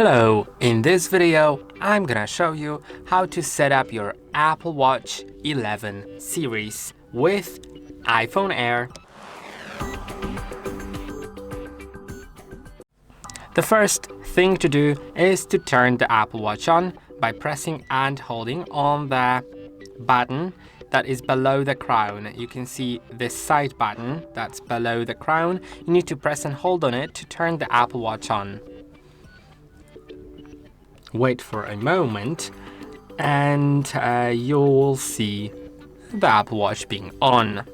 Hello, in this video I'm gonna show you how to set up your Apple Watch 11 series with iPhone Air. The first thing to do is to turn the Apple Watch on by pressing and holding on the button that is below the crown. You can see this side button that's below the crown. You need to press and hold on it to turn the Apple Watch on. Wait for a moment and you will see the Apple Watch being on.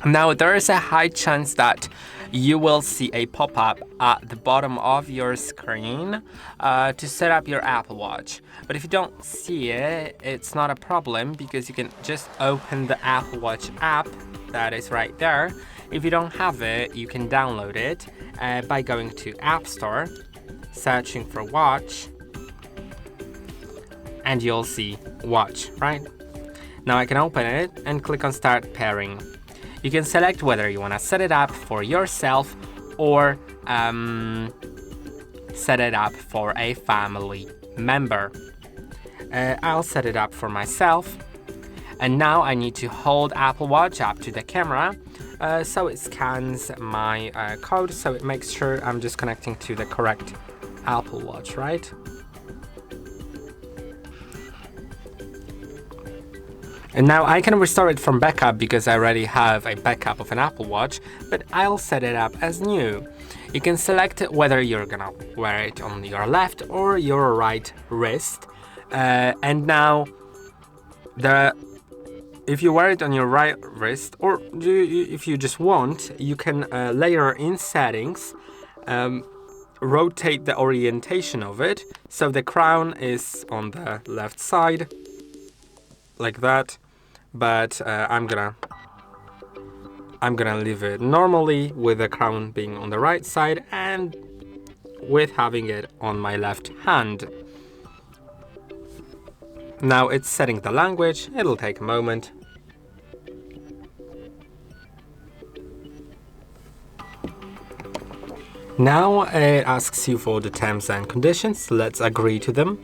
Now there is a high chance that you will see a pop-up at the bottom of your screen to set up your Apple Watch. But if you don't see it, it's not a problem because you can just open the Apple Watch app that is right there. If you don't have it, you can download it by going to App Store, searching for Watch, and you'll see Watch, right? Now I can open it and click on Start Pairing. You can select whether you want to set it up for yourself or set it up for a family member. I'll set it up for myself. And now I need to hold Apple Watch up to the camera so it scans my code, so it makes sure I'm just connecting to the correct Apple Watch, right? And now I can restore it from backup because I already have a backup of an Apple Watch, but I'll set it up as new. You can select whether you're gonna wear it on your left or your right wrist. And now, if you wear it on your right wrist, or if you just want, you can layer in settings, rotate the orientation of it, so the crown is on the left side, like that, but I'm gonna leave it normally with the crown being on the right side and with having it on my left hand. Now it's setting the language. It'll take a moment. Now it asks you for the terms and conditions. Let's agree to them.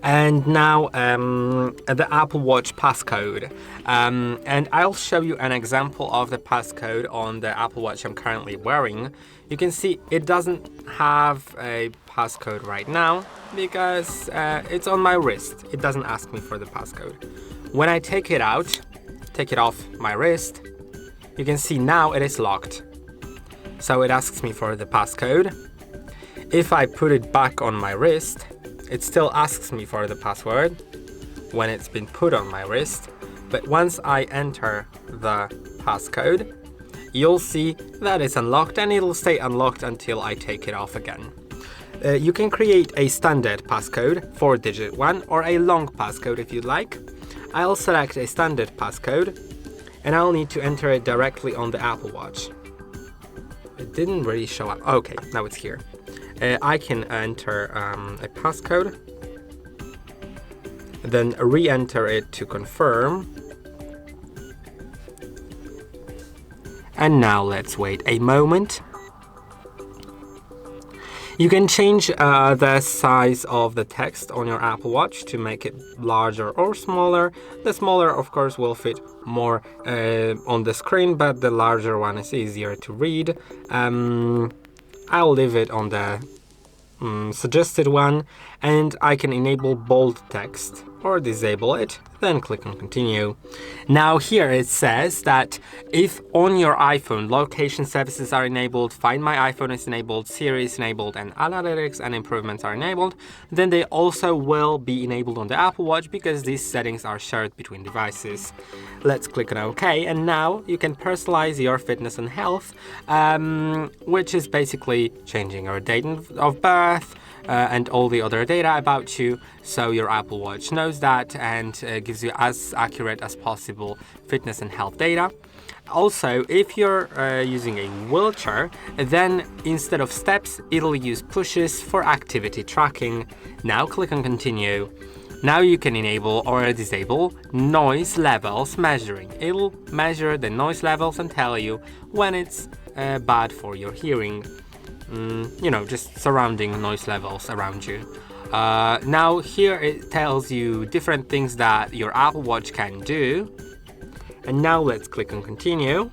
And now the Apple Watch passcode. And I'll show you an example of the passcode on the Apple Watch I'm currently wearing. You can see it doesn't have a passcode right now because it's on my wrist. It doesn't ask me for the passcode. When I take it off my wrist, you can see now it is locked. So it asks me for the passcode. If I put it back on my wrist, it still asks me for the password when it's been put on my wrist, but once I enter the passcode, you'll see that it's unlocked and it'll stay unlocked until I take it off again. You can create a standard passcode, 4-digit one, or a long passcode if you'd like. I'll select a standard passcode and I'll need to enter it directly on the Apple Watch. It didn't really show up. Okay, now it's here. I can enter a passcode, then re-enter it to confirm. And now let's wait a moment. You can change the size of the text on your Apple Watch to make it larger or smaller. The smaller, of course, will fit more on the screen, but the larger one is easier to read. I'll leave it on the suggested one, and I can enable bold text or disable it, then click on continue. Now here it says that if on your iPhone location services are enabled, Find My iPhone is enabled, Siri is enabled, and analytics and improvements are enabled, then they also will be enabled on the Apple Watch because these settings are shared between devices. Let's click on OK, and now you can personalize your fitness and health, which is basically changing your date of birth, and all the other data about you, so your Apple Watch knows that and gives you as accurate as possible fitness and health data. Also, if you're using a wheelchair, then instead of steps, it'll use pushes for activity tracking. Now click on continue. Now you can enable or disable noise levels measuring. It'll measure the noise levels and tell you when it's bad for your hearing. just surrounding noise levels around you. Now here it tells you different things that your Apple Watch can do. And now let's click on continue.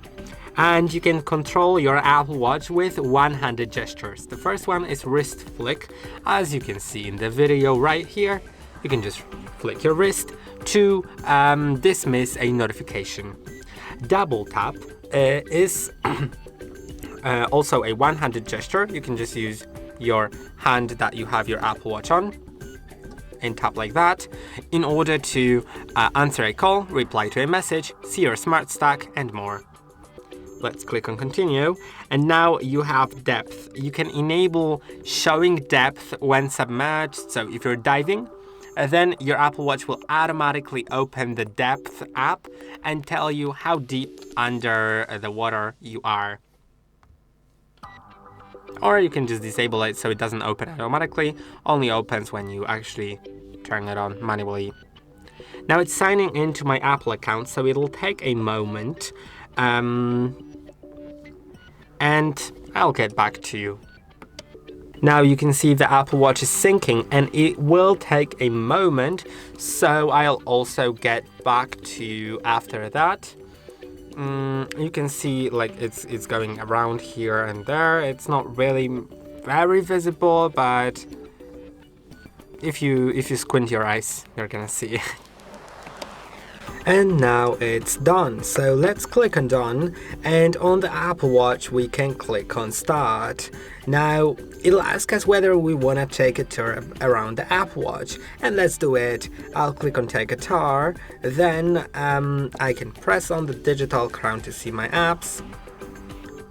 And you can control your Apple Watch with one-handed gestures. The first one is wrist flick. As you can see in the video right here, you can just flick your wrist to dismiss a notification. Double tap is also a one-handed gesture. You can just use your hand that you have your Apple Watch on and tap like that in order to answer a call, reply to a message, see your smart stack, and more. Let's click on continue. And now you have depth. You can enable showing depth when submerged. So if you're diving, then your Apple Watch will automatically open the depth app and tell you how deep under the water you are. Or you can just disable it so it doesn't open automatically, only opens when you actually turn it on manually. Now it's signing into my Apple account, so it'll take a moment, and I'll get back to you. Now you can see the Apple Watch is syncing and it will take a moment, so I'll also get back to you after that. You can see like it's going around here and there. It's not really very visible, but if you squint your eyes, you're gonna see. And now it's done. So let's click on done, and on the Apple Watch we can click on start. Now it'll ask us whether we want to take a tour around the Apple Watch, and let's do it. I'll click on take a tour, then I can press on the digital crown to see my apps,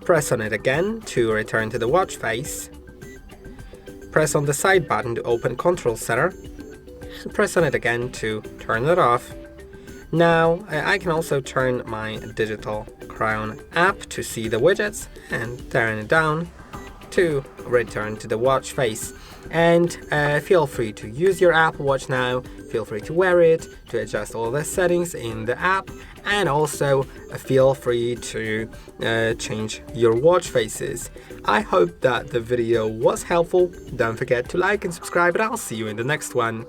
press on it again to return to the watch face, press on the side button to open Control Center, and press on it again to turn it off. Now I can also turn my digital crown app to see the widgets and turn it down to return to the watch face. And feel free to use your Apple Watch now, feel free to wear it, to adjust all the settings in the app, and also feel free to change your watch faces. I hope that the video was helpful. Don't forget to like and subscribe, and I'll see you in the next one.